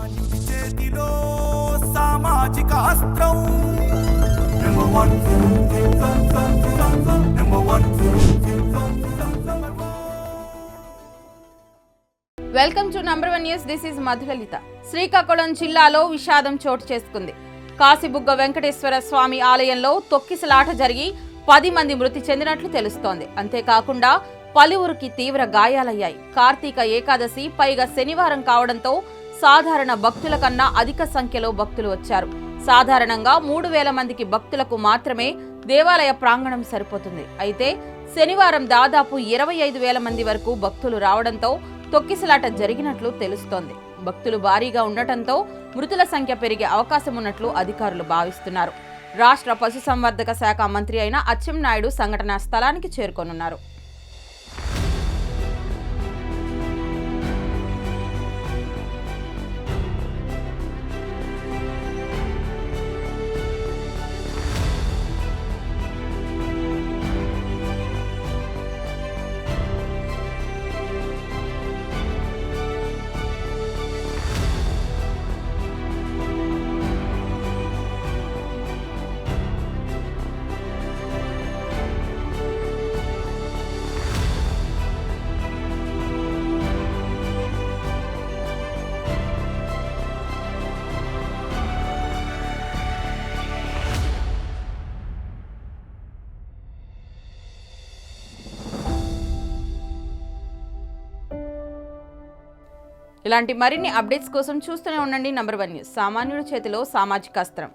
సామాన్యుడి చేతిలో సామాజిక అస్త్రం welcome to number 1 news. This is Madhulalitha. Srikakulam జిల్లాలో విషాదం చోటు చేసుకుంది. కాశీబుగ్గ వెంకటేశ్వర స్వామి ఆలయంలో తొక్కిసలాట జరిగి 10 మంది మృతి చెందినట్లు తెలుస్తోంది. అంతేకాకుండా పలువురికి తీవ్ర గాయాలయ్యాయి. కార్తీక ఏకాదశి పైగా శనివారం కావడంతో సాధారణ భక్తుల కన్నా అధిక సంఖ్యలో భక్తులు వచ్చారు. సాధారణంగా 3000 మందికి భక్తులకు మాత్రమే దేవాలయ ప్రాంగణం సరిపోతుంది. అయితే శనివారం దాదాపు 25,000 మంది వరకు భక్తులు రావడంతో తొక్కిసలాట జరిగినట్లు తెలుస్తోంది. భక్తులు భారీగా ఉండటంతో మృతుల సంఖ్య పెరిగే అవకాశం ఉన్నట్లు అధికారులు భావిస్తున్నారు. రాష్ట్ర పశుసంవర్ధక శాఖ మంత్రి అయిన అచ్చెన్నాయుడు సంఘటనా స్థలానికి చేరుకోనున్నారు. ఇలాంటి మరిన్ని అప్డేట్స్ కోసం చూస్తూనే ఉండండి నంబర్ 1 న్యూస్. సామాన్యుడి చేతిలో సామాజిక అస్త్రం.